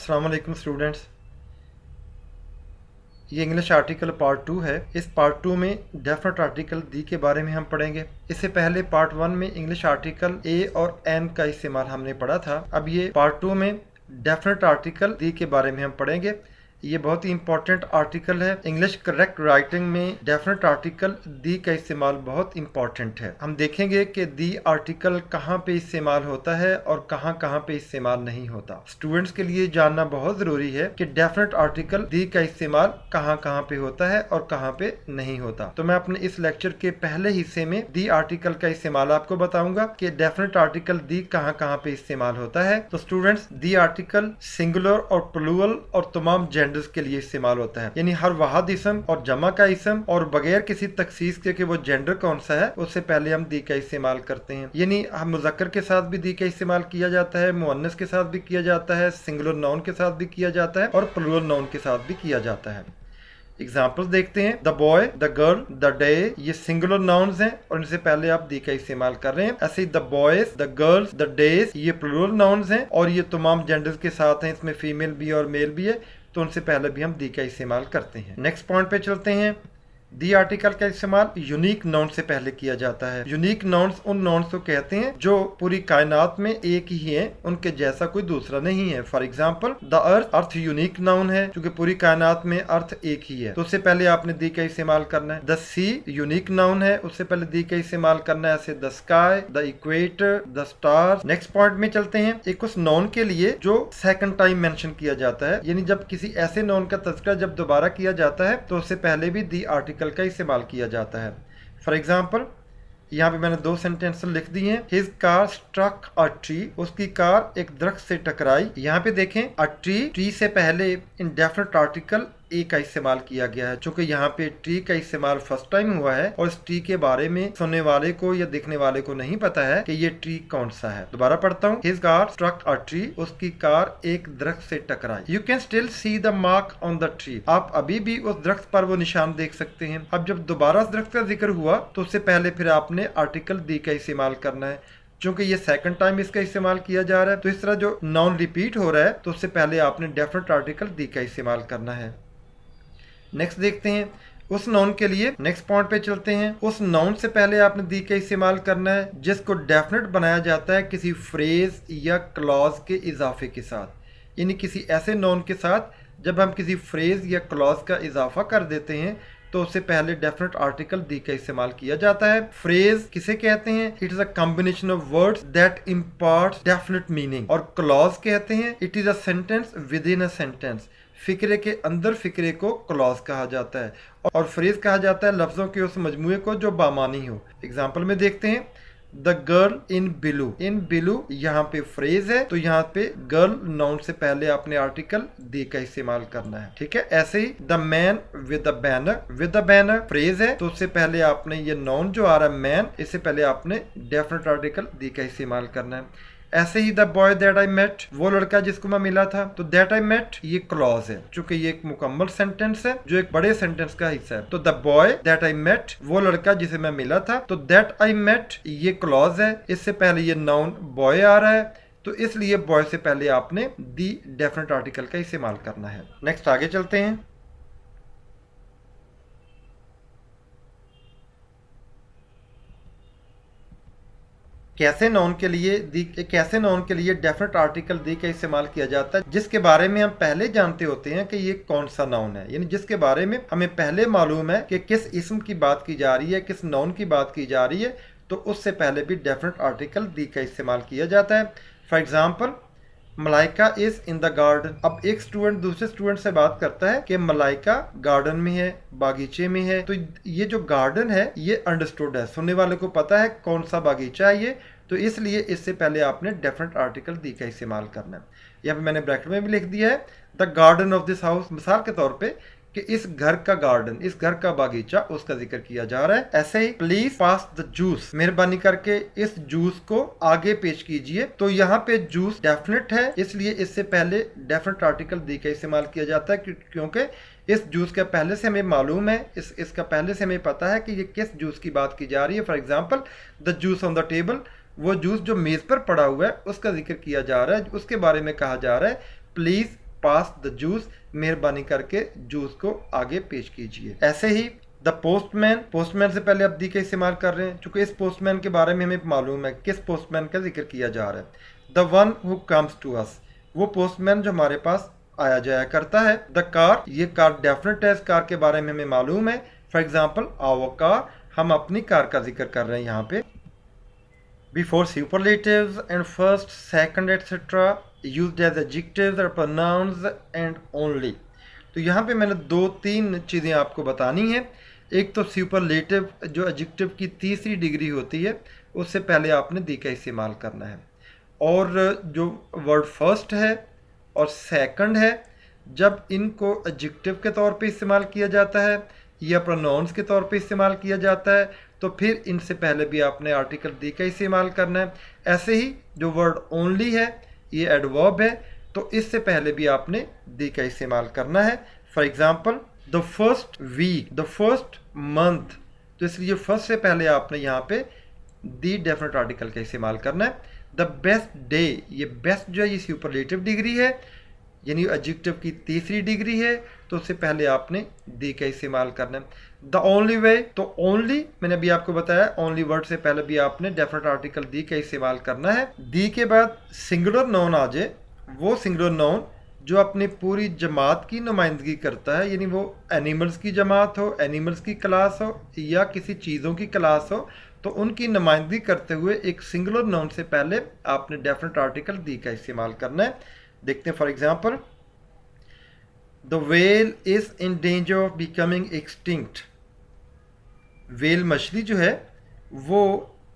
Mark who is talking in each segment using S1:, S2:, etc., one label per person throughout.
S1: अस्सलाम वालेकुम स्टूडेंट्स। ये इंग्लिश आर्टिकल पार्ट 2 है। इस पार्ट 2 में डेफिनेट आर्टिकल दी के बारे में हम पढ़ेंगे। इससे पहले पार्ट 1 में इंग्लिश आर्टिकल ए और एन का इस्तेमाल हमने पढ़ा था। अब ये पार्ट 2 में डेफिनेट आर्टिकल दी के बारे में हम पढ़ेंगे। ये बहुत ही इंपॉर्टेंट आर्टिकल है। इंग्लिश करेक्ट राइटिंग में डेफिनेट आर्टिकल दी का इस्तेमाल बहुत इंपॉर्टेंट है। हम देखेंगे कि दी आर्टिकल कहाँ पे इस्तेमाल होता है और कहाँ कहाँ पे इस्तेमाल नहीं होता। स्टूडेंट्स के लिए जानना बहुत ज़रूरी है कि डेफिनेट आर्टिकल दी का इस्तेमाल कहाँ कहाँ पे होता है और कहाँ पे नहीं होता। तो मैं अपने इस लेक्चर के पहले हिस्से में दी आर्टिकल का इस्तेमाल आपको बताऊंगा कि डेफिनेट आर्टिकल दी कहाँ कहाँ पे इस्तेमाल होता है। तो स्टूडेंट्स, दी आर्टिकल सिंगुलर और प्लूरल और तमाम के लिए इस्तेमाल होता है, यानी हर वाहिद इसम और जमा का इसम और बगैर किसी तखसीस के कि वो जेंडर कौन सा है, उससे पहले हम दी का इस्तेमाल करते हैं। यानी हम मुज़क्कर के साथ भी दी का इस्तेमाल किया जाता है, मुअन्नस के साथ भी किया जाता है, सिंगुलर नाउन के साथ भी किया जाता है और प्लूरल नाउन के साथ भी किया जाता है। एग्जाम्पल्स देखते हैं। The boy, the girl, the day, ये सिंगुलर नाउन्स हैं और इनसे पहले आप दी का इस्तेमाल कर रहे हैं। ऐसे ही the boys, the girls, the days, ये प्लूरल नाउन्स हैं और ये तमाम जेंडर्स के साथ हैं, इसमें फीमेल भी और मेल भी है, तो उनसे पहले भी हम दी का इस्तेमाल करते हैं। नेक्स्ट पॉइंट पे चलते हैं। दी आर्टिकल का इस्तेमाल यूनिक नाउन से पहले किया जाता है। यूनिक नाउन्स उन नाउन्स को कहते हैं जो पूरी कायनात में एक ही है, उनके जैसा कोई दूसरा नहीं है। For example, the earth, earth unique noun है क्योंकि पूरी कायनात में अर्थ एक ही है, तो उससे पहले आपने दी का इस्तेमाल करना है। द सी यूनिक नाउन है, उससे पहले दी का इस्तेमाल करना है। ऐसे the sky, the equator, the stars. Next point में चलते हैं। एक उस नाउन के लिए जो सेकंड टाइम मेंशन किया जाता है, यानी जब किसी ऐसे नाउन का तज़किरा जब दोबारा किया जाता है तो उससे पहले भी दी आर्टिकल का इस्तेमाल किया जाता है। फॉर एग्जाम्पल, यहाँ पे मैंने 2 सेंटेंस लिख दिए हैं। His car struck a tree, उसकी कार एक दरख्त से टकराई। यहाँ पे देखें, अ ट्री, ट्री से पहले इंडेफिनिट आर्टिकल ए का इस्तेमाल किया गया है, क्योंकि यहाँ पे ट्री का इस्तेमाल फर्स्ट टाइम हुआ है और इस ट्री के बारे में सुनने वाले को या देखने वाले को नहीं पता है कि ये ट्री कौन सा है। दोबारा पढ़ता हूँ। His car struck a tree, उसकी कार एक दरख्त से टकराई। You can still see the mark on the tree, आप अभी भी उस दरख्त पर वो निशान देख सकते हैं। अब जब दोबारा उस दरख्त का जिक्र हुआ तो उससे पहले फिर आपने आर्टिकल दी का इस्तेमाल करना है, क्योंकि ये सेकंड टाइम इसका इस्तेमाल किया जा रहा है। तो इस तरह जो नाउन रिपीट हो रहा है तो उससे पहले आपने डेफिनेट आर्टिकल दी का इस्तेमाल करना है। नेक्स्ट देखते हैं। उस नाउन के लिए नेक्स्ट पॉइंट पे चलते हैं। उस नाउन से पहले आपने दी का इस्तेमाल करना है जिसको डेफिनेट बनाया जाता है किसी फ्रेज या क्लॉज के इजाफे के साथ, यानी किसी ऐसे नाउन के साथ जब हम किसी फ्रेज या क्लॉज का इजाफा कर देते हैं तो उससे पहले डेफिनेट आर्टिकल दी का इस्तेमाल किया जाता है। फ्रेज किसे कहते हैं? It is a combination of words that imparts definite meaning. और क्लॉज कहते हैं it is a sentence within a sentence, फिक्रे के अंदर फिक्रे को क्लॉज कहा जाता है। और फ्रेज कहा जाता है लफ्जों के उस मजमूए को जो बामानी हो। एग्जाम्पल में देखते हैं। The girl in blue, in blue यहाँ पे फ्रेज है, तो यहाँ पे गर्ल नाउन से पहले आपने आर्टिकल दी का इस्तेमाल करना है। ठीक है। ऐसे ही the man with the banner, with the banner phrase है, तो उससे पहले आपने ये नाउन जो आ रहा है मैन, इससे पहले आपने डेफिनेट आर्टिकल दी का इस्तेमाल करना है। ऐसे ही the boy that I met, वो लड़का जिसको मैं मिला था, तो दैट आई मेट ये क्लॉज है, चूंकि ये एक मुकम्मल सेंटेंस है जो एक बड़े सेंटेंस का हिस्सा है। तो the boy that I met, वो लड़का जिसे मैं मिला था, तो दैट आई मेट ये क्लॉज है, इससे पहले ये नाउन बॉय आ रहा है, तो इसलिए बॉय से पहले आपने दी डेफिनेट आर्टिकल का इस्तेमाल करना है। नेक्स्ट आगे चलते हैं। कैसे नाउन के लिए डेफिनेट आर्टिकल दी का इस्तेमाल किया जाता है, जिसके बारे में हम पहले जानते होते हैं कि ये कौन सा नाउन है, यानी जिसके बारे में हमें पहले मालूम है कि किस इस्म की बात की जा रही है, किस नाउन की बात की जा रही है, तो उससे पहले भी डेफिनेट आर्टिकल दी का इस्तेमाल किया जाता है। For example, Malaika is in the garden. अब एक स्टूडेंट दूसरे स्टूडेंट से बात करता है कि मलाइका गार्डन में है, बागीचे में है, तो ये जो गार्डन है ये अंडरस्टूड है, सुनने वाले को पता है कौन सा बागीचा है ये, तो इसलिए इससे पहले आपने डेफिनेट आर्टिकल दी का इस्तेमाल करना है। यहाँ पे मैंने ब्रैकेट में भी लिख दिया है the garden of this house, मिसाल के तौर पे कि इस घर का गार्डन, इस घर का बागीचा, उसका जिक्र किया जा रहा है। ऐसे ही प्लीज पास द जूस, मेहरबानी करके इस जूस को आगे पेश कीजिए, तो यहाँ पे जूस डेफिनेट है, इसलिए इससे पहले डेफिनेट आर्टिकल दी का इस्तेमाल किया जाता है, क्योंकि इस जूस का पहले से हमें मालूम है, इसका पहले से हमें पता है कि ये किस जूस की बात की जा रही है। For example, the juice on the table, वो जूस जो मेज पर पड़ा हुआ है उसका जिक्र किया जा रहा है, उसके बारे में कहा जा रहा है प्लीज पास द जूस, मेहरबानी करके जूस को आगे पेश कीजिए। ऐसे ही द पोस्टमैन, पोस्टमैन से पहले आप दी का इस्तेमाल कर रहे हैं, चूंकि इस पोस्टमैन के बारे में हमें मालूम है किस पोस्टमैन का जिक्र किया जा रहा है। The one who comes to us, वो पोस्टमैन जो हमारे पास आया जाया करता है। द कार, ये कार डेफिनेट है, इस कार के बारे में हमें मालूम है। फॉर एग्जाम्पल आवर कार, हम अपनी कार का जिक्र कर रहे हैं यहाँ पे। Before superlatives and first, second etcetera used as adjectives और प्रोनाउंस एंड ओनली। तो यहाँ पे मैंने 2-3 चीज़ें आपको बतानी है। एक तो सुपरलेटिव जो एडजेक्टिव की तीसरी डिग्री होती है, उससे पहले आपने दी का इस्तेमाल करना है। और जो वर्ड फर्स्ट है और सेकंड है, जब इनको एडजेक्टिव के तौर पे इस्तेमाल किया जाता है या प्रोनाउंस के तौर पे इस्तेमाल किया जाता है, तो फिर इनसे पहले भी आपने आर्टिकल दी का इस्तेमाल करना है। ऐसे ही जो वर्ड ओनली है, ये एडवर्ब है, तो इससे पहले भी आपने दी का इस्तेमाल करना है। For example the first week, the first month, तो इसलिए फर्स्ट से पहले आपने यहाँ पे दी डेफिनेट आर्टिकल का इस्तेमाल करना है। द बेस्ट डे, ये बेस्ट जो है ये सुपरलेटिव डिग्री है, यानी एडजेक्टिव की तीसरी डिग्री है, तो उससे पहले आपने दी का इस्तेमाल करना है। द ओनली वे, तो ओनली मैंने अभी आपको बताया, ओनली वर्ड से पहले भी आपने डेफिनेट आर्टिकल दी का इस्तेमाल करना है। दी के बाद सिंगुलर नाउन आ जाए, वो सिंगुलर नाउन जो अपनी पूरी जमात की नुमाइंदगी करता है, यानी वो एनिमल्स की जमात हो, एनिमल्स की क्लास हो या किसी चीज़ों की क्लास हो, तो उनकी नुमाइंदगी करते हुए एक सिंगुलर नाउन से पहले आपने डेफिनेट आर्टिकल दी का इस्तेमाल करना है। देखते हैं for example, the well is in danger of becoming extinct. Well मछली जो है वो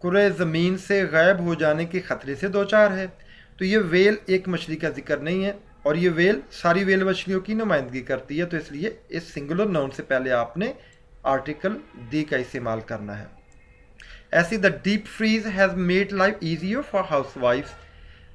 S1: कुरे ज़मीन से गायब हो जाने के ख़तरे से दो चार है। तो ये वेल एक मछली का जिक्र नहीं है, और ये वेल सारी वेल मछलियों की नुमाइंदगी करती है, तो इसलिए इस सिंगुलर नाउन से पहले आपने आर्टिकल दी का इस्तेमाल करना है। ऐसी the deep freeze has made life easier for हाउस वाइफ्स।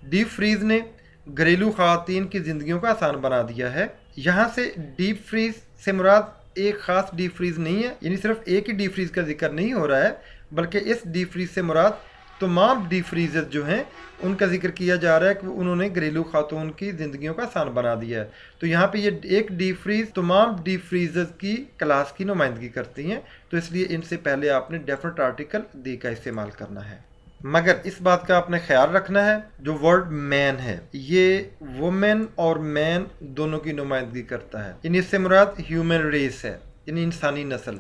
S1: डीप फ्रीज ने घरेलू ख़वातीन की ज़िंदगियों को आसान बना दिया है। यहाँ से डीप फ्रीज से मुराद एक ख़ास डीप फ्रीज नहीं है, यानी सिर्फ एक ही डीप फ्रीज का जिक्र नहीं हो रहा है, बल्कि इस डीप फ्रीज से मुराद तमाम डीप फ्रीजर जो हैं उनका जिक्र किया जा रहा है कि उन्होंने घरेलू खातून की ज़िंदगियों का आसान बना दिया है। तो यहाँ पे ये एक डीप फ्रीज तमाम डीप फ्रीजर्स की क्लास की नुमाइंदगी करती हैं, तो इसलिए इनसे पहले आपने डेफिनेट आर्टिकल दी का इस्तेमाल करना है। मगर इस बात का आपने ख्याल रखना है, जो वर्ड मैन है ये वुमेन और मैन दोनों की नुमाइंदगी करता है, यानी इससे मुराद ह्यूमन रेस है, यानी इंसानी नस्ल।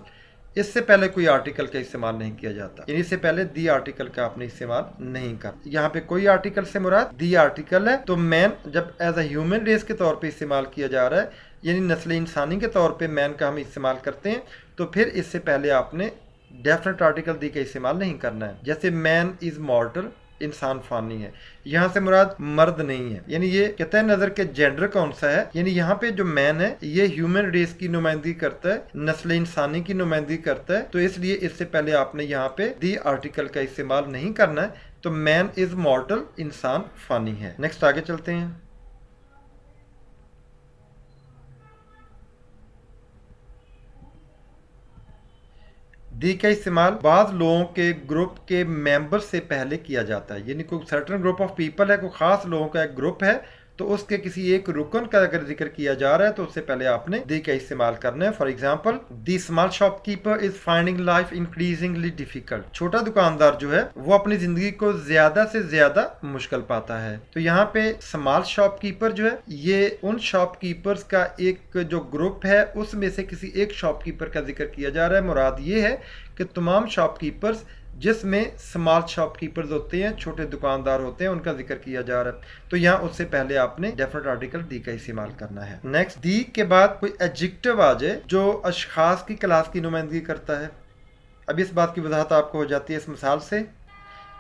S1: इससे पहले कोई आर्टिकल का इस्तेमाल नहीं किया जाता, यानी इससे पहले दी आर्टिकल का आपने इस्तेमाल नहीं कर। यहाँ पे कोई आर्टिकल से मुराद दी आर्टिकल है, तो मैन जब एज अ ह्यूमन रेस के तौर पे इस्तेमाल किया जा रहा है, यानी नस्ल इंसानी के तौर पे मैन का हम इस्तेमाल करते हैं, तो फिर इससे पहले आपने डेफिनेट आर्टिकल दी का इस्तेमाल नहीं करना है। जैसे मैन इज मॉर्टल, इंसान फानी है, यहाँ से मुराद मर्द नहीं है, यानी ये कहते हैं नजर के जेंडर कौन सा है, यानी यहाँ पे जो मैन है ये ह्यूमन रेस की नुमाइंदगी करता है, नस्ल इंसानी की नुमाइंदगी करता है, तो इसलिए इससे पहले आपने यहाँ पे दी आर्टिकल का इस्तेमाल नहीं करना है। तो मैन इज मॉर्टल, इंसान फानी है। नेक्स्ट आगे चलते हैं। दी का इस्तेमाल बाज़ लोगों के ग्रुप के मेंबर से पहले किया जाता है, यानी कोई सर्टन ग्रुप ऑफ पीपल है, कोई ख़ास लोगों का एक ग्रुप है, तो उसके किसी एक रुकन का अगर जिक्र किया जा रहा है तो उससे पहले आपने दी का इस्तेमाल करना है। For example, the small shopkeeper is finding life increasingly difficult. छोटा दुकानदार जो है वो अपनी ज़िंदगी को ज़्यादा से ज़्यादा मुश्किल पाता है। तो यहाँ पे स्मॉल शॉपकीपर जो है ये उन शॉपकीपर्स का एक जो ग्रुप है उसमें से किसी एक शॉपकीपर का जिक्र किया जा रहा है। मुराद ये है कि तमाम शॉपकीपर्स जिसमें स्मॉल शॉपकीपर्स होते हैं, छोटे दुकानदार होते हैं, उनका जिक्र किया जा रहा है, तो यहाँ उससे पहले आपने डेफिनेट आर्टिकल दी का इस्तेमाल करना है। नेक्स्ट, दी के बाद कोई एडजेक्टिव आ जाए जो अशखास की क्लास की नुमाइंदगी करता है। अब इस बात की वजाहत आपको हो जाती है इस मिसाल से।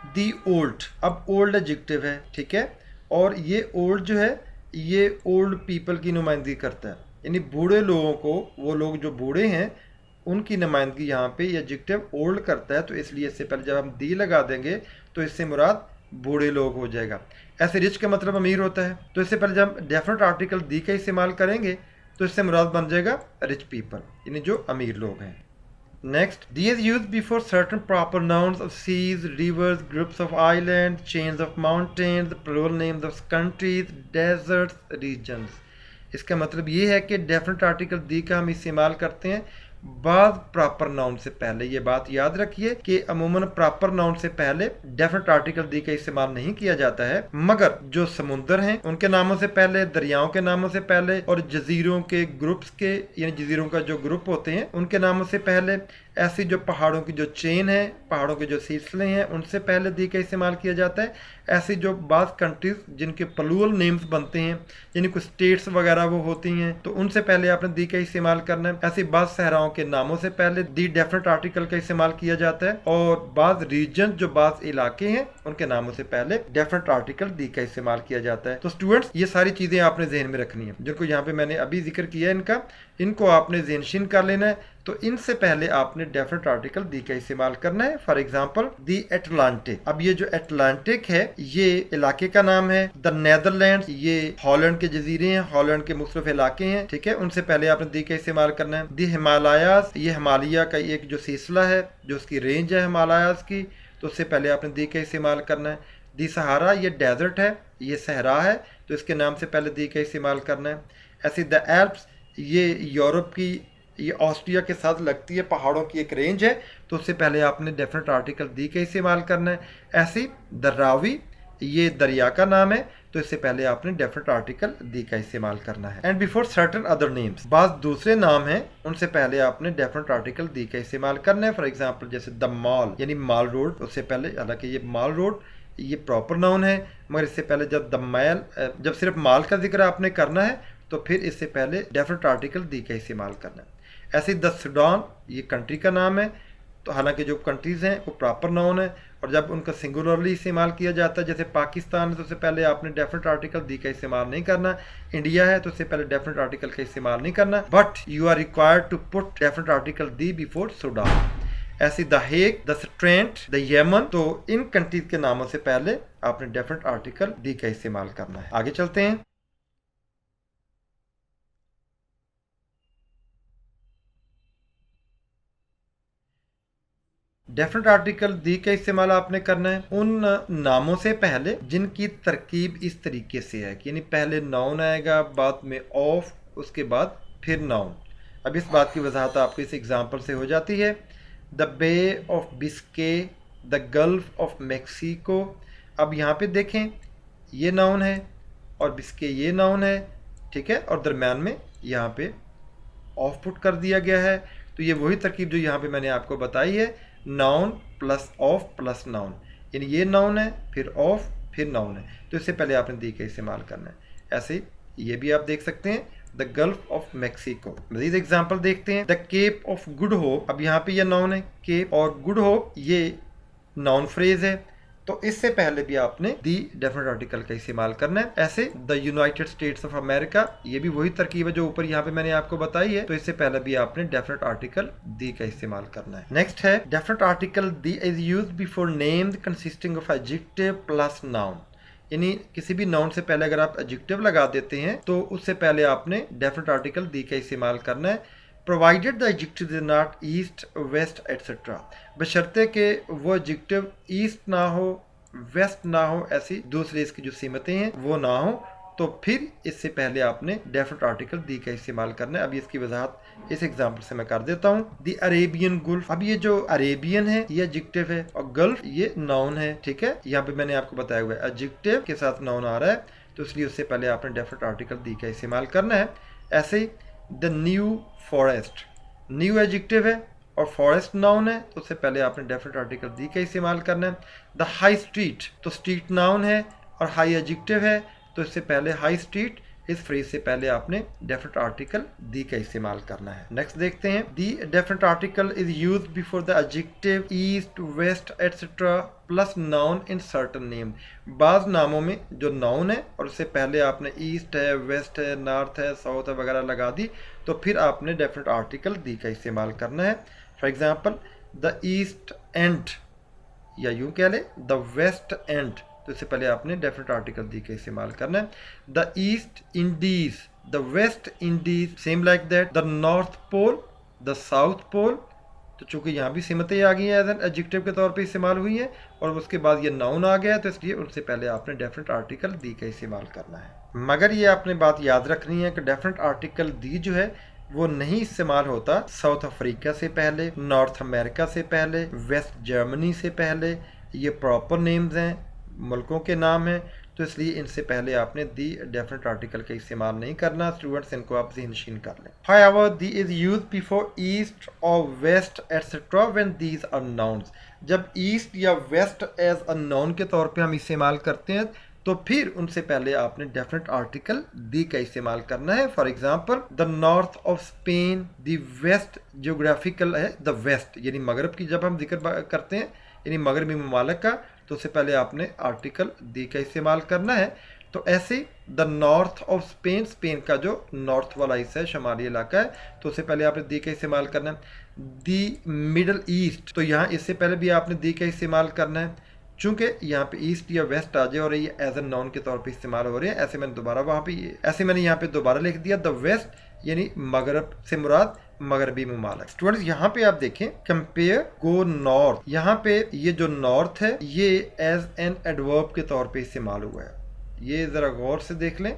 S1: दी ओल्ड, अब ओल्ड एडजेक्टिव है, ठीक है, और ये ओल्ड जो है ये ओल्ड पीपल की नुमाइंदगी करता है, यानी बूढ़े लोगों को, वो लोग जो बूढ़े हैं उनकी नुमाइंदगी यहाँ पे ये एडजेक्टिव ओल्ड करता है, तो इसलिए इससे पहले जब हम दी लगा देंगे तो इससे मुराद बूढ़े लोग हो जाएगा। ऐसे रिच का मतलब अमीर होता है, तो इससे पहले जब हम डेफिनेट आर्टिकल दी का इस्तेमाल करेंगे तो इससे मुराद बन जाएगा रिच पीपल, यानी जो अमीर लोग हैं। Next, the is used before certain proper nouns of seas, rivers, groups of island, chains of mountains, plural names of countries, deserts, regions. इसका मतलब ये है कि डेफिनेट आर्टिकल दी का हम इस्तेमाल करते हैं बाद प्रॉपर नाउन से पहले। ये बात याद रखिए कि अमूमन प्रॉपर नाउन से पहले डेफिनेट आर्टिकल दी का इस्तेमाल नहीं किया जाता है, मगर जो समुंदर हैं उनके नामों से पहले, दरियाओं के नामों से पहले और जजीरों के ग्रुप्स के यानी जजीरों का जो ग्रुप होते हैं उनके नामों से पहले, ऐसी जो पहाड़ों की जो चेन है, पहाड़ों के जो सिलसिले हैं उनसे पहले दी का इस्तेमाल किया जाता है। ऐसी जो बाज़ कंट्रीज जिनके प्लूरल नेम्स बनते हैं यानी कुछ स्टेट्स वगैरह वो होती हैं तो उनसे पहले आपने दी का इस्तेमाल करना है। ऐसी बाज़ सहराओं के नामों से पहले दी डेफिनेट आर्टिकल का इस्तेमाल किया जाता है और बाज़ रीजन जो बाज़ इलाके हैं उनके नामों से पहले डेफिनेट आर्टिकल दी का इस्तेमाल किया जाता है। तो स्टूडेंट्स ये सारी चीज़ें आपने जहन में रखनी है जिनको यहाँ पे मैंने अभी जिक्र किया है, इनको आपने ज़हनशीन कर लेना है। तो इनसे पहले आपने डेफिनेट आर्टिकल दी का इस्तेमाल करना है। For example the Atlantic. अब ये जो एटलांटिक है ये इलाके का नाम है। द नेदरलैंड्स ये हॉलैंड के जजीरे हैं, हॉलैंड के मुख्तलिफ इलाके हैं, ठीक है, उनसे पहले आपने दी का इस्तेमाल करना है। दी हिमालयाज ये हिमालय का एक जो सिलसिला है जो उसकी रेंज है हिमालयाज की, तो उससे पहले आपने दी का इस्तेमाल करना है। दी सहारा ये डेजर्ट है, ये सहरा है, तो इसके नाम से पहले दी का इस्तेमाल करना है। ऐसे द एल्प्स ये यूरोप की, ये ऑस्ट्रिया के साथ लगती है पहाड़ों की एक रेंज है, तो उससे पहले आपने डेफिनेट आर्टिकल दी का इस्तेमाल करना है। ऐसी द रावी ये दरिया का नाम है, तो इससे पहले आपने डेफिनेट आर्टिकल दी का इस्तेमाल करना है। And before certain other names, बाज़ दूसरे नाम हैं उनसे पहले आपने डेफिनेट आर्टिकल दी का इस्तेमाल करना है। फॉर एग्जांपल जैसे द मॉल यानी माल रोड, उससे पहले, हालांकि ये माल रोड ये प्रॉपर नाउन है मगर इससे पहले जब सिर्फ माल का जिक्र आपने करना है तो फिर इससे पहले डेफिनेट आर्टिकल दी का इस्तेमाल करना है। ऐसे द सूडान ये कंट्री का नाम है, तो हालांकि जो कंट्रीज़ हैं वो प्रॉपर नाउन है और जब उनका सिंगुलरली इस्तेमाल किया जाता है जैसे पाकिस्तान है तो उससे पहले आपने डेफिनेट आर्टिकल दी का इस्तेमाल नहीं करना। इंडिया है तो उससे पहले डेफिनेट आर्टिकल का इस्तेमाल नहीं करना, but you are required to put definite article the before Sudan. ऐसी the Hague, the Strand, the Yemen, तो इन कंट्रीज के नामों से पहले आपने डेफिनेट आर्टिकल दी का इस्तेमाल करना है। आगे चलते हैं। डेफिनेट आर्टिकल दी का इस्तेमाल आपने करना है उन नामों से पहले जिनकी तरकीब इस तरीके से है कि यानी पहले नाउन आएगा, बाद में ऑफ, उसके बाद फिर नाउन। अब इस बात की वजाहत आपको इस एग्जांपल से हो जाती है। The bay of Biscay, the gulf of Mexico. अब यहाँ पे देखें ये नाउन है और बिस्के ये नाउन है, ठीक है, और दरम्यान में यहाँ पे ऑफ पुट कर दिया गया है। तो ये वही तरकीब जो यहाँ पे मैंने आपको बताई है, noun plus of plus noun, यानी ये नाउन है फिर ऑफ फिर नाउन है, तो इससे पहले आपने दी का इस्तेमाल करना है। ऐसे ये भी आप देख सकते हैं द गल्फ ऑफ मैक्सिको। मजीद एग्जाम्पल देखते हैं। The cape of good hope, अब यहाँ पे ये नाउन है केप और गुड होप ये नाउन फ्रेज है, तो इससे पहले भी आपने दी डेफिनेट आर्टिकल का इस्तेमाल करना है। ऐसे the United states of America, ये भी वही तरकीब है जो ऊपर यहाँ पे मैंने आपको बताई है, तो इससे पहले भी आपने डेफिनेट आर्टिकल दी का इस्तेमाल करना है। नेक्स्ट है definite article the is used before name consisting of adjective plus noun, यानी किसी भी नाउन से पहले अगर आप एडजेक्टिव लगा देते हैं तो उससे पहले आपने डेफिनेट आर्टिकल दी का इस्तेमाल करना है। Provided the adjective is not east west etcetera, बशर्ते कि वो एडजेक्टिव ईस्ट ना हो वेस्ट ना हो, ऐसी दूसरी इसकी जो सीमतें हैं वो ना हो, तो फिर इससे पहले आपने डेफिनेट आर्टिकल दी का इस्तेमाल करना है। अब इसकी वजाहत इस एग्जांपल से मैं कर देता हूँ। दी अरेबियन गुल्फ, अब ये जो अरेबियन है ये एडजेक्टिव है और गल्फ ये नाउन है, ठीक है, यहाँ पे मैंने आपको बताया हुआ है एडजेक्टिव के साथ नाउन आ रहा है, तो इसलिए उससे पहले आपने डेफिनेट आर्टिकल दी का इस्तेमाल करना है। ऐसे ही the New Forest, new adjective है और फॉरेस्ट नाउन है, तो उससे पहले आपने डेफिनेट आर्टिकल दी का इस्तेमाल करना है। द हाई स्ट्रीट, तो स्ट्रीट नाउन है और हाई एडजेक्टिव है, तो इससे पहले हाई स्ट्रीट, इस फ्रेज से पहले आपने डेफिनेट आर्टिकल दी का इस्तेमाल करना है। नेक्स्ट देखते हैं। The definite article is used before the adjective east west etcetera plus noun in certain name, बाज नामों में जो नाउन है और उससे पहले आपने ईस्ट है, वेस्ट है, नॉर्थ है, साउथ है वगैरह लगा दी, तो फिर आपने डेफिनेट आर्टिकल दी का इस्तेमाल करना है। For example the east and, या यूँ कह ले द वेस्ट एंड, तो इससे पहले आपने डेफिनेट आर्टिकल दी का इस्तेमाल करना है। The East Indies, the West Indies, same like that, the North Pole, the South Pole, तो चूंकि यहाँ भी सिमतें आ गई हैं एज एन एडजेक्टिव के तौर पे इस्तेमाल हुई हैं और उसके बाद ये नाउन आ गया है, तो इसलिए उनसे पहले आपने डेफिनेट आर्टिकल दी का इस्तेमाल करना है। मगर ये आपने बात याद रखनी है कि डेफिनेट आर्टिकल दी जो है वो नहीं इस्तेमाल होता साउथ अफ्रीका से पहले, नॉर्थ अमेरिका से पहले, वेस्ट जर्मनी से पहले। ये प्रॉपर नेम्स हैं, मुल्कों के नाम हैं, तो इसलिए इनसे पहले आपने दी डेफिनेट आर्टिकल का इस्तेमाल नहीं करना। स्टूडेंट्स इनको आप ज़हनशीन कर लें। However the is used before east और west etcetera when these are nouns. जब ईस्ट या वेस्ट एज अ नाउन के तौर पे हम इस्तेमाल करते हैं तो फिर उनसे पहले आपने डेफिनेट आर्टिकल दी का इस्तेमाल करना है। For example the north of Spain, the west geographical है द वेस्ट, यानी मगरब की जब हम जिक्र करते हैं यानी मगरबी ममालिक का, तो उससे पहले आपने आर्टिकल दी का इस्तेमाल करना है। तो ऐसे the north of Spain, Spain का जो नॉर्थ वाला हिस्सा है, शमाली इलाका है, तो उससे पहले आपने दी का इस्तेमाल करना है। दी मिडल ईस्ट, तो यहाँ इससे पहले भी आपने दी का इस्तेमाल करना है। चूंकि यहाँ पे ईस्ट या वेस्ट आ जाए और ये एज ए नाउन के तौर पे इस्तेमाल हो रहे हैं, ऐसे मैंने यहाँ पे दोबारा लिख दिया द वेस्ट, यानी मगरब से मुराद मगरबी ममालिक। स्टूडेंट्स यहाँ पे आप देखें कंपेयर गो नॉर्थ, यहाँ पे ये जो नॉर्थ है ये एज एन एडवर्ब के तौर पे इस्तेमाल हुआ है। ये ज़रा गौर से देख लें,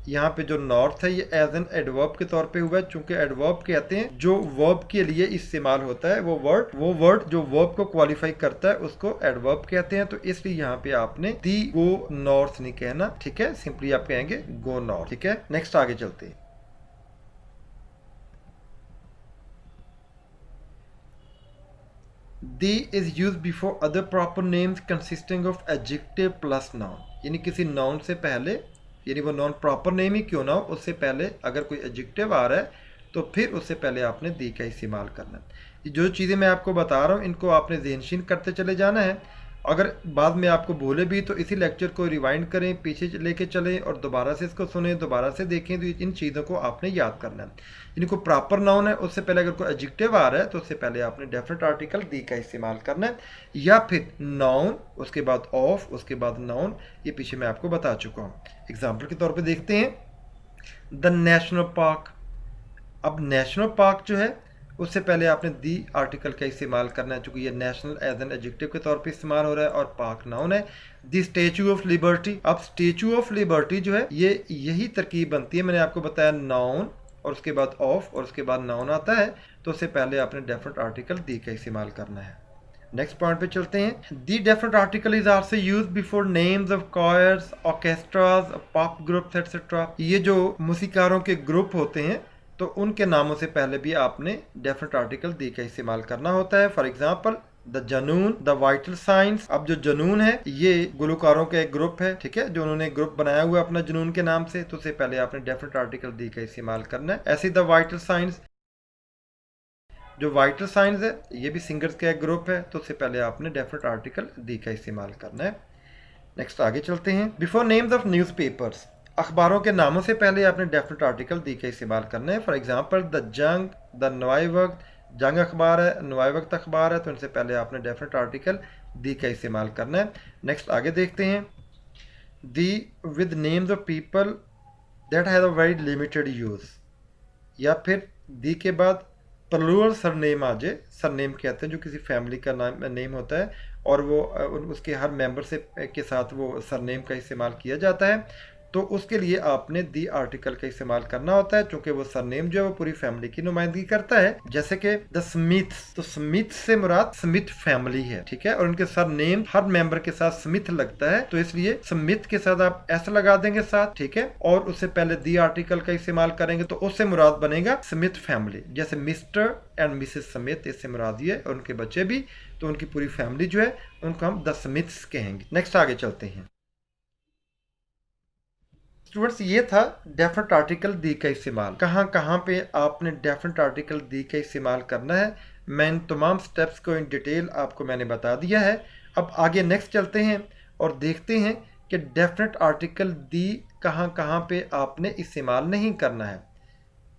S1: यहाँ पे जो नॉर्थ है ये एज एन एडवर्ब के तौर पे हुआ है। चूंकि एडवर्ब कहते हैं जो वर्ब के लिए इस्तेमाल होता है, वो वर्ड जो वर्ब को क्वालिफाई करता है उसको एडवर्ब कहते हैं। तो इसलिए यहाँ पे आपने दी गो नॉर्थ नहीं कहना, ठीक है, सिंपली आप कहेंगे गो नॉर्थ, ठीक है। नेक्स्ट आगे चलते हैं। The is use before other proper names consisting of adjective plus noun, यानी किसी नाउन से पहले, यानी वो नॉन प्रॉपर नेम ही क्यों ना हो, उससे पहले अगर कोई एडजेक्टिव आ रहा है तो फिर उससे पहले आपने दी का इस्तेमाल करना है। ये जो चीज़ें मैं आपको बता रहा हूँ इनको आपने ज़हनशीन करते चले जाना है। अगर बाद में आपको भूले भी तो इसी लेक्चर को रिवाइंड करें, पीछे लेके चलें और दोबारा से इसको सुने, दोबारा से देखें, तो इन चीज़ों को आपने याद करना है। इनको प्रॉपर नाउन है उससे पहले अगर कोई एडजेक्टिव आ रहा है तो उससे पहले आपने डेफिनेट आर्टिकल दी का इस्तेमाल करना है, या फिर नाउन उसके बाद ऑफ उसके बाद नाउन। ये पीछे मैं आपको बता चुका हूँ। एग्जाम्पल के तौर पर देखते हैं द नेशनल पार्क। अब नेशनल पार्क जो है उससे पहले आपने दी आर्टिकल का इस्तेमाल करना है, चूंकि ये नेशनल एज एन एडजेक्टिव के तौर पे इस्तेमाल हो रहा है और पार्क नाउन है। दी स्टेचू ऑफ लिबर्टी, अब स्टेचू ऑफ लिबर्टी जो है ये यही तरकीब बनती है, मैंने आपको बताया नाउन और उसके बाद ऑफ और उसके बाद नाउन आता है, तो उससे पहले आपने डेफिनेट आर्टिकल दी का इस्तेमाल करना है। नेक्स्ट पॉइंट पे चलते हैं। The definite article is also used before names of choirs, orchestras, pop groups etcetera. ये जो मूसीकारों के ग्रुप होते हैं तो उनके नामों से पहले भी आपने डेफिनेट आर्टिकल दी का इस्तेमाल करना होता है। For example the Junoon, the Vital Signs. अब जो जनून है ये गुलकारों का एक ग्रुप है, ठीक है, जो उन्होंने ग्रुप बनाया हुआ अपना जनून के नाम से, तो उससे पहले आपने डेफिनेट आर्टिकल दी का इस्तेमाल करना है। ऐसे द वाइटल साइंस, जो वाइटल साइंस है ये भी सिंगर्स का एक ग्रुप है, तो उससे पहले आपने डेफिनेट आर्टिकल दी का इस्तेमाल करना है। नेक्स्ट आगे चलते हैं। Before names of news papers, अखबारों के नामों से पहले आपने डेफिनेट आर्टिकल दी का इस्तेमाल करना है। फॉर एग्जांपल द जंग, द नवाई वक्त, जंग अखबार है, नवाई वक्त अखबार है, तो इनसे पहले आपने डेफिनेट आर्टिकल दी का इस्तेमाल करना है। नेक्स्ट आगे देखते हैं। The with names of people that have a very limited use, या फिर दी के बाद प्लूरल सरनेम आ जाए। सरनेम कहते हैं जो किसी फैमिली का नेम होता है और वो उसके हर मेंबर से के साथ वो सरनेम का इस्तेमाल किया जाता है, तो उसके लिए आपने दी आर्टिकल का इस्तेमाल करना होता है, क्योंकि वो सरनेम जो है वो पूरी फैमिली की नुमाइंदगी करता है। जैसे कि द स्मिथ्स, तो स्मिथ से मुराद स्मिथ फैमिली है, ठीक है, और उनके सरनेम हर मेंबर के साथ स्मिथ लगता है, तो इसलिए स्मिथ के साथ आप एस लगा देंगे साथ, ठीक है, और उससे पहले दी आर्टिकल का इस्तेमाल करेंगे तो उससे मुराद बनेगा स्मिथ फैमिली। जैसे मिस्टर एंड मिसेस स्मिथ, इससे मुराद ये और उनके बच्चे भी, तो उनकी पूरी फैमिली जो है उनको हम द स्मिथ्स कहेंगे। नेक्स्ट आगे चलते हैं। स्टूडेंट्स ये था डेफिनेट आर्टिकल दी का इस्तेमाल। कहाँ कहाँ पे आपने डेफिनेट आर्टिकल दी का इस्तेमाल करना है, मैं इन तमाम स्टेप्स को इन डिटेल आपको मैंने बता दिया है। अब आगे नेक्स्ट चलते हैं और देखते हैं कि डेफिनेट आर्टिकल दी कहाँ कहाँ पे आपने इस्तेमाल नहीं करना है,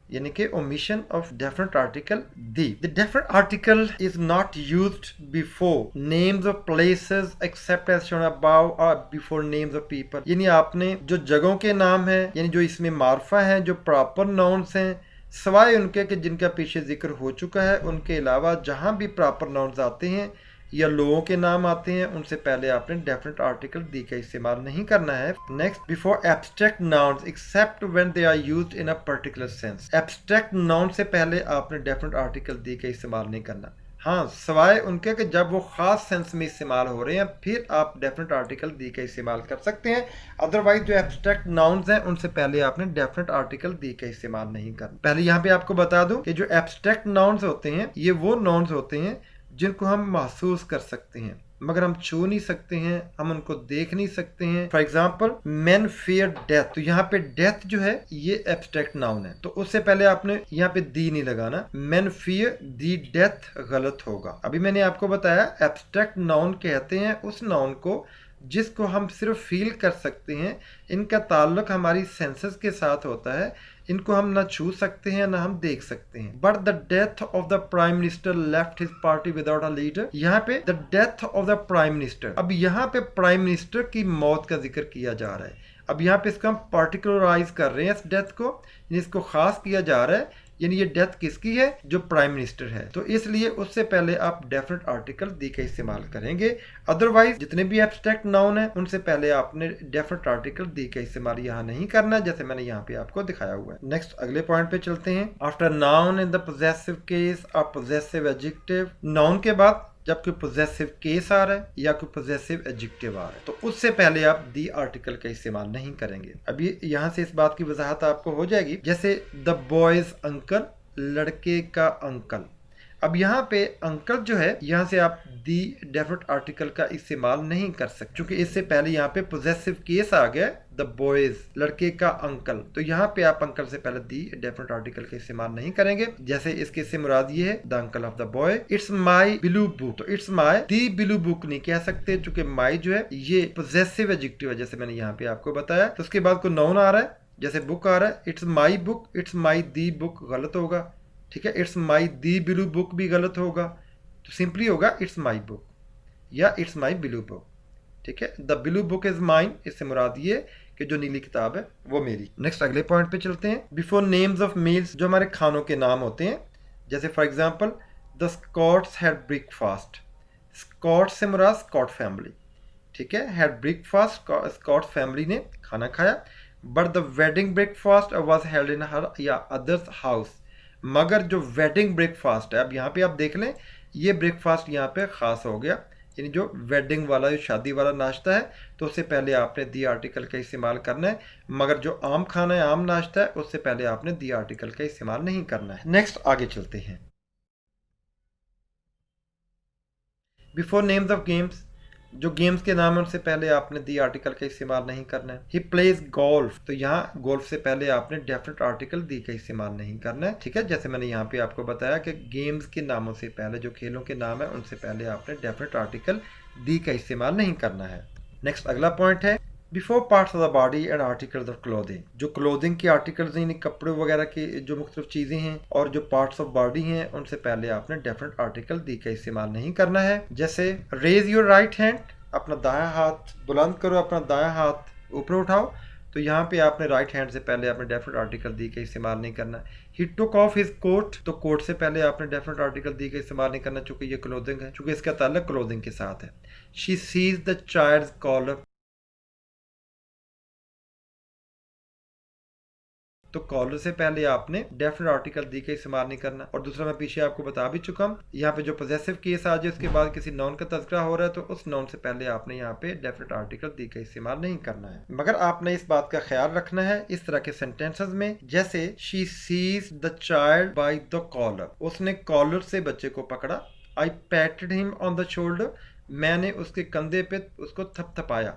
S1: यानी कि omission of definite article the. The definite article is not used before names of places except as shown above और बिफोर नेम्स ऑफ पीपल, यानी आपने जो जगहों के नाम हैं, यानी जो इसमें मार्फा हैं, जो प्रॉपर नाउन्स हैं, सिवाय उनके कि जिनका पीछे जिक्र हो चुका है। उनके अलावा जहाँ भी प्रॉपर नाउन्स आते हैं या लोगों के नाम आते हैं, उनसे पहले आपने डेफिनेट आर्टिकल दी का इस्तेमाल नहीं करना है। Next, before abstract nouns except when they are used in a particular sense. Abstract noun से पहले आपने डेफिनेट आर्टिकल दी का इस्तेमाल नहीं करना। हाँ, सिवाय उनके कि जब वो ख़ास सेंस में इस्तेमाल हो रहे हैं, फिर आप डेफिनेट आर्टिकल दी का इस्तेमाल कर सकते हैं। अदरवाइज जो एब्स्ट्रैक्ट नाउन्स हैं उनसे पहले आपने डेफिनेट आर्टिकल दी का इस्तेमाल नहीं करना। पहले यहाँ पे आपको बता दूं कि जो एब्स्ट्रैक्ट नाउन्स होते हैं ये वो नाउन्स होते हैं जिनको हम महसूस कर सकते हैं, मगर हम छू नहीं सकते हैं, हम उनको देख नहीं सकते हैं। For example, man fear death, तो यहाँ पे डेथ जो है ये एब्स्ट्रैक्ट नाउन है, तो उससे पहले आपने यहाँ पे दी नहीं लगाना। मैन फियर दी डेथ गलत होगा। अभी मैंने आपको बताया एब्स्ट्रैक्ट नाउन कहते हैं उस नाउन को जिसको हम सिर्फ फील कर सकते हैं, इनका ताल्लुक हमारी सेंसेस के साथ होता है, इनको हम ना छू सकते हैं ना हम देख सकते हैं। But the death of the prime minister left his party without a leader, यहाँ पे the death of the prime minister, अब यहाँ पे प्राइम मिनिस्टर की मौत का जिक्र किया जा रहा है। अब यहाँ पे इसको हम पार्टिकुलराइज कर रहे हैं इस डेथ को, इसको खास किया जा रहा है, यानी ये डेथ किसकी है, जो प्राइम मिनिस्टर है। तो इसलिए उससे पहले आप डेफिनेट आर्टिकल दी का इस्तेमाल करेंगे। अदरवाइज जितने भी एब्स्ट्रैक्ट नाउन है उनसे पहले आपने डेफिनेट आर्टिकल दी का इस्तेमाल यहाँ नहीं करना, जैसे मैंने यहाँ पे आपको दिखाया हुआ है। नेक्स्ट अगले पॉइंट पे चलते हैं। After noun in the possessive case और पोजेसिव एडजेक्टिव, नाउन के बाद जब कोई पोजेसिव केस आ रहा है या कोई पोजेसिव एडजेक्टिव आ रहा है तो उससे पहले आप दी आर्टिकल का इस्तेमाल नहीं करेंगे। अभी यहाँ से इस बात की वजाहत आपको हो जाएगी। जैसे द बॉयज अंकल, लड़के का अंकल। अब यहाँ पे अंकल जो है, यहाँ से आप दी डेफिनेट आर्टिकल का इस्तेमाल नहीं कर सकते, क्योंकि इससे पहले यहाँ पे पोजेसिव केस आ गया, द बॉयज, लड़के का अंकल। तो यहाँ पे आप अंकल से पहले दी डेफिनेट आर्टिकल का इस्तेमाल नहीं करेंगे। जैसे इसके से मुराद ये है the uncle of the boy. It's my blue book, तो it's my the blue book नहीं कह सकते, चूंकि माई जो है ये पोजेसिव एडजेक्टिव है, जैसे मैंने यहाँ पे आपको बताया। तो उसके बाद कोई नाउन आ रहा है, जैसे बुक आ रहा है, it's my book, it's my the book गलत होगा, ठीक है। It's my the blue book भी गलत होगा, तो सिंपली होगा इट्स माई बुक या इट्स माई ब्लू बुक, ठीक है। The blue book is mine, इससे मुराद ये कि जो नीली किताब है वो मेरी। नेक्स्ट अगले पॉइंट पे चलते हैं। बिफोर नेम्स ऑफ मील्स, जो हमारे खानों के नाम होते हैं, जैसे for example the Scots had breakfast, Scot से मुराद स्कॉट फैमिली, ठीक है। हैड ब्रेकफास्ट, स्कॉट फैमिली ने खाना खाया। But the wedding breakfast was held in her या अदर्स हाउस, मगर जो वेडिंग ब्रेकफास्ट है, अब यहाँ पे आप देख लें ये ब्रेकफास्ट यहाँ पे खास हो गया, यानी जो वेडिंग वाला, जो शादी वाला नाश्ता है, तो उससे पहले आपने दी आर्टिकल का इस्तेमाल करना है। मगर जो आम खाना है, आम नाश्ता है, उससे पहले आपने दी आर्टिकल का इस्तेमाल नहीं करना है। नेक्स्ट आगे चलते हैं। बिफोर नेम्स ऑफ गेम्स, जो गेम्स के नाम है उनसे पहले आपने दी आर्टिकल का इस्तेमाल नहीं करना है। ही प्लेज गोल्फ, तो यहाँ गोल्फ से पहले आपने डेफिनेट आर्टिकल दी का इस्तेमाल नहीं करना है, ठीक है। जैसे मैंने यहाँ पे आपको बताया कि गेम्स के नामों से पहले, जो खेलों के नाम है उनसे पहले आपने डेफिनेट आर्टिकल दी का इस्तेमाल नहीं करना है। नेक्स्ट अगला पॉइंट है before parts of the body and articles of clothing, जो क्लोथिंग के आर्टिकल्स यानी कपड़े वगैरह की जो मुख्तलिफ चीज़ें हैं और जो पार्ट्स ऑफ बॉडी हैं उनसे पहले आपने डेफिनेट आर्टिकल दी का इस्तेमाल नहीं करना है। जैसे रेज योर राइट हैंड, अपना दायां हाथ बुलंद करो, अपना दायां हाथ ऊपर उठाओ, तो यहाँ पे आपने राइट हैंड से पहले आपने डेफिनेट आर्टिकल दी का इस्तेमाल नहीं करना। ही टुक ऑफ हिज कोट, तो कोट से पहले आपने डेफिनेट आर्टिकल दी का इस्तेमाल नहीं करना, चूंकि ये क्लोथिंग है, चूंकि इसका ताल्लुक क्लोथिंग के साथ है। She seize the child's collar, तो कॉलर से पहले आपने डेफिनेट आर्टिकल दी का इस्तेमाल नहीं करना। और दूसरा मैं पीछे आपको बता भी चुका हूँ, यहाँ पे जो पोजेसिव केस आ जाए उसके बाद किसी नाउन का तज़किरा हो रहा है तो उस नाउन से पहले आपने यहाँ पे डेफिनेट आर्टिकल दी का इस्तेमाल नहीं करना है। मगर आपने इस बात का ख्याल रखना है इस तरह के सेंटेंसेस में, जैसे she seize the child by the collar, उसने कॉलर से बच्चे को पकड़ा। I patted him on the shoulder, मैंने उसके कंधे पे उसको थपथपाया।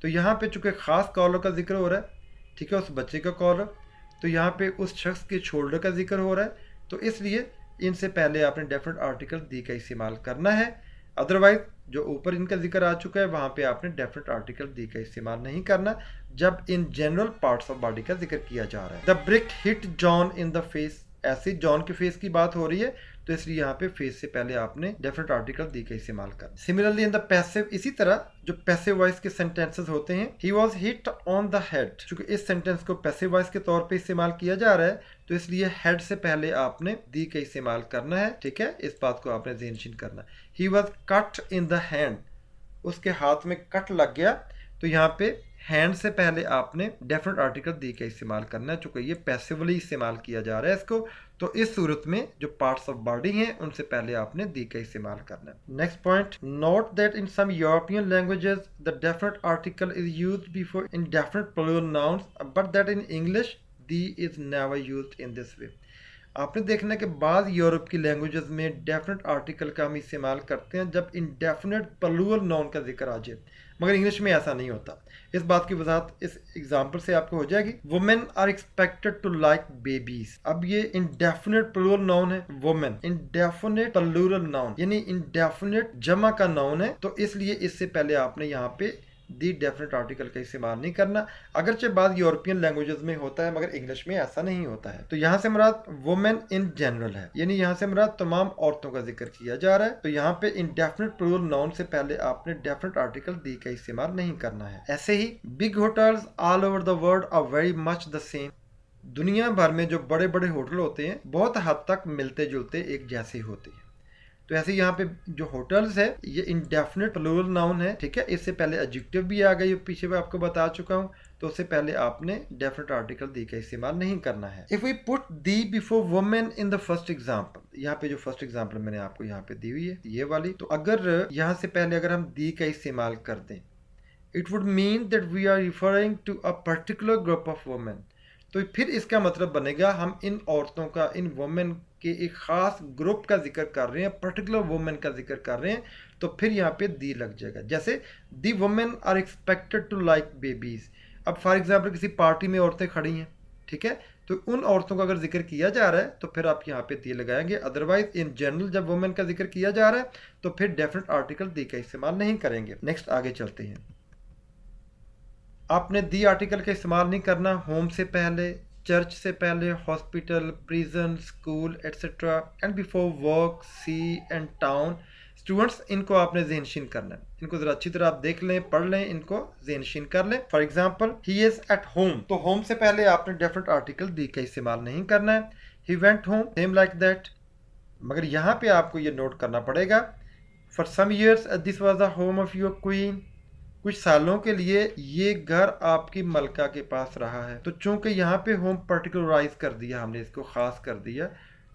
S1: तो यहाँ पे चूंकि खास कॉलर का जिक्र हो रहा है, ठीक है, उस बच्चे का कॉलर, तो यहाँ पे उस शख्स के शोल्डर का जिक्र हो रहा है, तो इसलिए इनसे पहले आपने डेफिनेट आर्टिकल दी का इस्तेमाल करना है। अदरवाइज जो ऊपर इनका जिक्र आ चुका है वहाँ पे आपने डेफिनेट आर्टिकल दी का इस्तेमाल नहीं करना जब in general parts of body का जिक्र किया जा रहा है। The brick hit John in the face, ऐसे जॉन के फेस की बात हो रही है, तो इसलिए यहाँ पे फेस से पहले आपने डेफिनेट आर्टिकल दी का इस्तेमाल करना। सिमिलरली इन द पैसिव, इसी तरह जो पैसिव वॉइस के सेंटेंसेस होते हैं, he was hit on the head, क्योंकि इस सेंटेंस को पैसिव वॉइस के तौर पे इस्तेमाल किया जा रहा है, तो तो इसलिए हेड से पहले आपने दी का इस्तेमाल करना है, ठीक है। इस बात को आपने ज़हन करना है। He was cut in the hand, उसके हाथ में कट लग गया, तो यहाँ पे हैंड से पहले आपने डेफिनेट आर्टिकल दी का इस्तेमाल करना है, चूंकि ये पैसिवली इस्तेमाल किया जा रहा है इसको, तो इस सूरत में जो पार्ट्स ऑफ बॉडी हैं उनसे पहले आपने दी का इस्तेमाल करना है। Next point, note that in some European languages the definite article is used before indefinite plural nouns, but that in English the is never used in this way. आपने देखना कि बाद यूरोप की लैंग्वेजेस में डेफिनेट आर्टिकल का हम इस्तेमाल करते हैं जब इंडेफिनेट प्लूरल नाउन का जिक्र आ जाए, मगर इंग्लिश में ऐसा नहीं होता। इस बात की वजाहत इस एग्जांपल से आपको हो जाएगी। Women are expected to like babies. अब ये इंडेफिनेट प्लूरल नाउन है, वुमेन इंडेफिनेट प्लूरल नाउन यानी इंडेफिनेट जमा का नाउन है, तो इसलिए इससे पहले आपने यहाँ पे दी डेफिनेट आर्टिकल का इस्तेमाल नहीं करना। अगरचे बाद यूरोपियन लैंग्वेजेस में होता है, मगर इंग्लिश में ऐसा नहीं होता है। तो यहाँ से मुराद वुमेन इन जनरल है, यानी यहाँ से मुराद तमाम औरतों का जिक्र किया जा रहा है। तो यहाँ पे इंडेफिनेट प्लूरल नाउन से पहले आपने डेफिनेट आर्टिकल दी का इस्तेमाल नहीं करना है। ऐसे ही big hotels all over the world are very much the same. दुनिया भर में जो बड़े बड़े होटल होते हैं बहुत हद तक मिलते जुलते एक जैसे होते हैं। तो ऐसे यहाँ पे जो होटल्स है ये इंडेफिनेट प्लूरल नाउन है, ठीक है। इससे पहले एडजेक्टिव भी आ गई, पीछे मैं आपको बता चुका हूँ, तो उससे पहले आपने डेफिनेट आर्टिकल दी का इस्तेमाल नहीं करना है। If we put the before women in the first example, यहाँ पे जो फर्स्ट एग्जांपल मैंने आपको यहाँ पे दी हुई है ये वाली, तो अगर यहाँ से पहले अगर हम दी का इस्तेमाल कर दें, it would mean that we are referring to a particular group of women. तो फिर इसका मतलब बनेगा हम इन औरतों का, इन वुमेन के एक ख़ास ग्रुप का जिक्र कर रहे हैं, पर्टिकुलर वुमेन का जिक्र कर रहे हैं, तो फिर यहाँ पे दी लग जाएगा। जैसे the women are expected to like babies. अब फॉर एग्जांपल किसी पार्टी में औरतें खड़ी हैं, ठीक है, तो उन औरतों का अगर जिक्र किया जा रहा है तो फिर आप यहाँ पे दी लगाएंगे। अदरवाइज इन जनरल जब वुमेन का जिक्र किया जा रहा है तो फिर डेफिनेट आर्टिकल दी का इस्तेमाल नहीं करेंगे। नेक्स्ट आगे चलते हैं। आपने दी आर्टिकल का इस्तेमाल नहीं करना होम से पहले, चर्च से पहले, hospital, prison, school etcetera, and before work, sea and town. Students इनको आपने ज़हनशीन करना है, इनको ज़रा अच्छी तरह आप देख लें, पढ़ लें, इनको ज़हनशीन कर लें। For example he is at home, तो होम से पहले आपने डेफिनेट आर्टिकल दी का इस्तेमाल नहीं करना है। He went home, same like that. मगर यहाँ पे आपको ये नोट करना पड़ेगा, for some years this was the home of your queen. कुछ सालों के लिए ये घर आपकी मलका के पास रहा है। तो चूंकि यहाँ पे होम पर्टिकुलराइज कर दिया, हमने इसको ख़ास कर दिया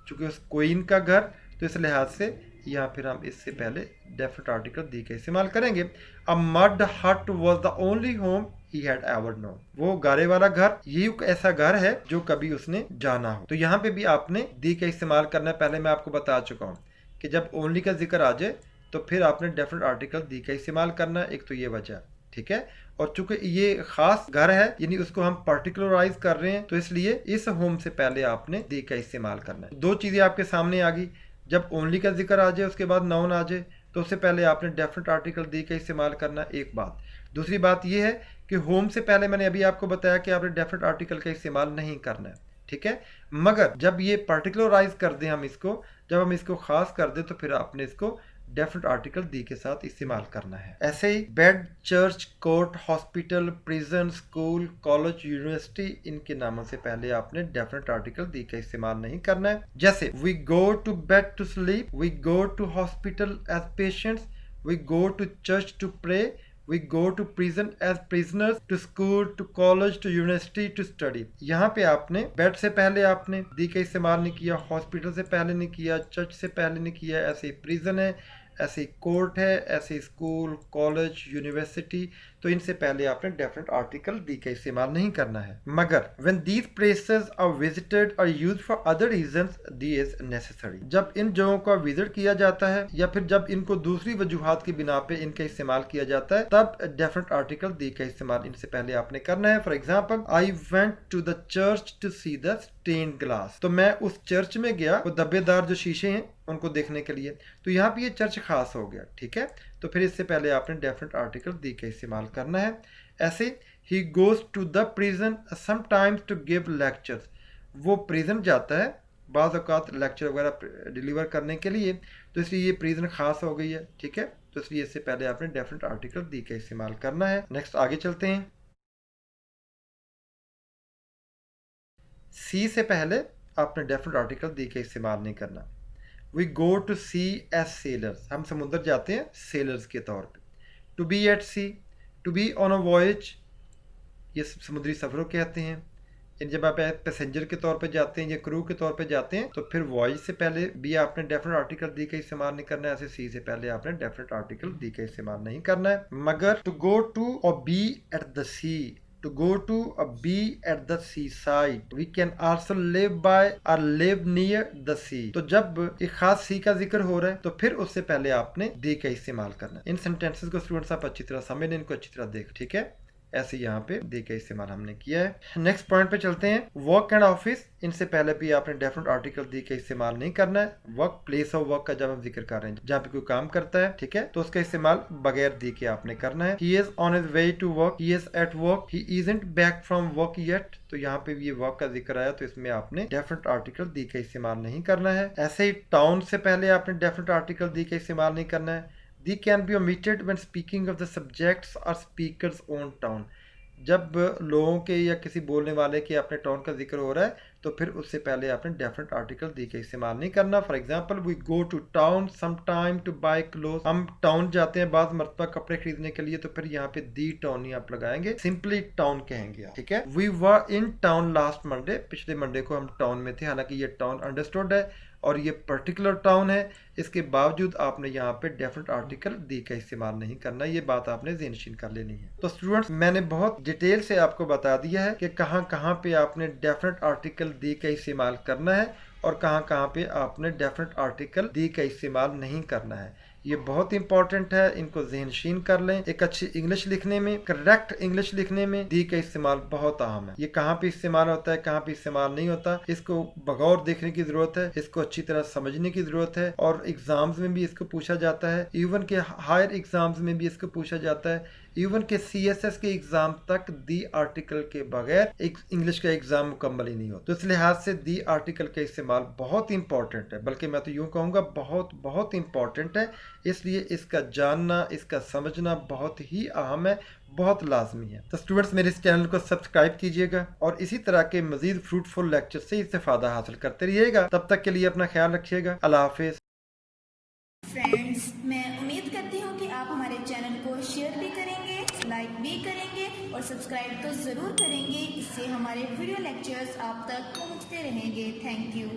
S1: चूंकि उस क्वीन का घर, तो इस लिहाज से यहाँ फिर हम इससे पहले डेफिनेट आर्टिकल दी का इस्तेमाल करेंगे। अ मड हट was the only home he had ever known. वो गारे वाला घर ये ऐसा घर है जो कभी उसने जाना हो। तो यहाँ पे भी आपने दी का इस्तेमाल करना है। पहले मैं आपको बता चुका हूँ कि जब ओनली का जिक्र आ जाए तो फिर आपने डेफिनेट आर्टिकल दी का इस्तेमाल करना है। एक तो ये वजह, ठीक है, और चूंकि ये खास घर है यानी उसको हम पर्टिकुलराइज कर रहे हैं, तो इसलिए इस होम से पहले आपने दी का इस्तेमाल करना है। दो चीज़ें आपके सामने आ गई, जब ओनली का जिक्र आ जाए उसके बाद नाउन आ जाए तो उससे पहले आपने डेफिनेट आर्टिकल दी का इस्तेमाल करना, एक बात। दूसरी बात यह है कि होम से पहले मैंने अभी आपको बताया कि आपने डेफिनेट आर्टिकल का इस्तेमाल नहीं करना है, ठीक है। मगर जब ये पर्टिकुलराइज कर दें हम इसको, जब हम इसको खास कर दें, तो फिर आपने इसको डेफिनेट आर्टिकल दी के साथ इस्तेमाल करना है। ऐसे ही bed, church, court, hospital, prison, school, college, university, इनके नामों से पहले आपने डेफिनेट आर्टिकल दी का इस्तेमाल नहीं करना है। जैसे we go to bed to sleep, we go to hospital as patients, we go to church to pray, we go to prison as prisoners, to school, to college, to university, to study। यहाँ पे आपने bed से पहले आपने दी का इस्तेमाल नहीं किया, हॉस्पिटल से पहले नहीं किया, चर्च से पहले नहीं किया, ऐसे ही प्रिजन है, ऐसे ही कोर्ट है, ऐसे ही स्कूल, कॉलेज, यूनिवर्सिटी, तो इनसे पहले आपने डेफिनेट आर्टिकल दी का इस्तेमाल नहीं करना है। मगर when these places are visited or used for other reasons, the is necessary। जब इन जगहों का विजिट किया जाता है या फिर जब इनको दूसरी वजूहात की बिना पे इनका इस्तेमाल किया जाता है, तब डेफिनेट आर्टिकल दी का इस्तेमाल इनसे पहले आपने करना है। For example I went to the church to see the stained glass, तो मैं उस चर्च में गया, वो धब्बेदार जो शीशे हैं उनको देखने के लिए। तो यहाँ पे ये चर्च खास हो गया, ठीक है, तो फिर इससे पहले आपने डेफिनेट आर्टिकल दी का इस्तेमाल करना है। ऐसे he goes to the prison sometimes to give lectures, वो प्रिजन जाता है बाज़ औक़ात लेक्चर वगैरह डिलीवर करने के लिए, तो इसलिए ये प्रिजन खास हो गई है, ठीक है, तो इसलिए इससे पहले आपने डेफिनेट आर्टिकल दी का इस्तेमाल करना है। नेक्स्ट आगे चलते हैं। सी से पहले आपने डेफिनेट आर्टिकल दी का इस्तेमाल नहीं करना। We go to sea as sailors, हम समुद्र जाते हैं सेलर्स के तौर पे। To be at sea, to be on a voyage, ये समुद्री सफ़रों कहते हैं। जब आप पैसेंजर के तौर पे जाते हैं या क्रू के तौर पे जाते हैं तो फिर वॉइस से पहले भी आपने डेफिनेट आर्टिकल दी का इस्तेमाल नहीं करना है, ऐसे सी से पहले आपने डेफिनेट आर्टिकल दी का इस्तेमाल नहीं करना है। मगर टू गो टू और be at the sea, to go to और be at the seaside, we can also live by और लिव नियर द सी। तो जब एक खास सी का जिक्र हो रहा है तो फिर उससे पहले आपने दी का इस्तेमाल करना है। इन सेंटेंसेस को स्टूडेंट्स आप अच्छी तरह समझ लें, इनको अच्छी तरह देख, ठीक है। ऐसे यहाँ पे दी का इस्तेमाल हमने किया है। नेक्स्ट पॉइंट पे चलते हैं, वर्क एंड ऑफिस। इनसे पहले भी आपने डेफिनेट आर्टिकल दी का इस्तेमाल नहीं करना है। वर्क, प्लेस ऑफ वर्क का जब हम जिक्र कर रहे हैं, जहाँ पे कोई काम करता है, ठीक है, तो उसका इस्तेमाल बगैर दी के आपने करना है। He is on his way to work, he is at work, he isn't back from work yet. तो यहाँ पे भी ये वर्क का जिक्र आया तो इसमें आपने डेफिनेट आर्टिकल दी का इस्तेमाल नहीं करना है। ऐसे ही टाउन से पहले आपने डेफिनेट आर्टिकल दी का इस्तेमाल नहीं करना है। The can be omitted when speaking of the subjects or speaker's own town। जब लोगों के या किसी बोलने वाले के अपने टाउन का जिक्र हो रहा है तो फिर उससे पहले आपने डेफिनेट आर्टिकल दी का इस्तेमाल नहीं करना। For example, we go to town some time to buy cloth. हम टाउन जाते हैं बाद मरतबा कपड़े खरीदने के लिए, तो फिर यहाँ पे दी टाउन ही आप लगाएंगे, सिंपली टाउन कहेंगे आप, ठीक है। We were in town last Monday, पिछले मंडे को हम टाउन में थे। हालांकि ये टाउन अंडरस्टूड है और ये पर्टिकुलर टाउन है, इसके बावजूद आपने यहाँ पे डेफिनेट आर्टिकल दी का इस्तेमाल नहीं करना। ये बात आपने ज़हनशीन कर लेनी है। तो स्टूडेंट्स, मैंने बहुत डिटेल से आपको बता दिया है कि कहाँ कहाँ पे आपने डेफिनेट आर्टिकल दी का इस्तेमाल करना है और कहाँ कहाँ पे आपने डेफिनेट आर्टिकल दी का इस्तेमाल नहीं करना है। ये बहुत इंपॉर्टेंट है, इनको ज़हनशीन कर लें। एक अच्छी इंग्लिश लिखने में, करेक्ट इंग्लिश लिखने में दी का इस्तेमाल बहुत अहम है। ये कहाँ पे इस्तेमाल होता है, कहाँ पे इस्तेमाल नहीं होता, इसको बगौर देखने की ज़रूरत है, इसको अच्छी तरह समझने की ज़रूरत है। और एग्ज़ाम्स में भी इसको पूछा जाता है, इवन के हायर एग्ज़ाम्स में भी इसको पूछा जाता है, इवन के CSS के एग्ज़ाम तक दी आर्टिकल के बगैर एक इंग्लिश का एग्ज़ाम मुकम्मल ही नहीं होता। तो इस लिहाज से दी आर्टिकल का इस्तेमाल बहुत इंपॉर्टेंट है, बल्कि मैं तो यूँ कहूँगा बहुत बहुत इंपॉर्टेंट है। इसलिए इसका जानना, इसका समझना बहुत ही अहम है, बहुत लाजमी है। तो स्टूडेंट्स, मेरे इस चैनल को सब्सक्राइब कीजिएगा और इसी तरह के मजीद फ्रूटफुल लेक्चर से इस्तेफादा हासिल करते रहिएगा। तब तक के लिए अपना ख्याल रखिएगा। अल्लाह हाफिज़।
S2: फ्रेंड्स, मैं उम्मीद करती हूँ कि आप हमारे चैनल को शेयर भी करेंगे, लाइक भी करेंगे और सब्सक्राइब तो ज़रूर करेंगे। इससे हमारे वीडियो लेक्चर्स आप तक पहुँचते रहेंगे। Thank you.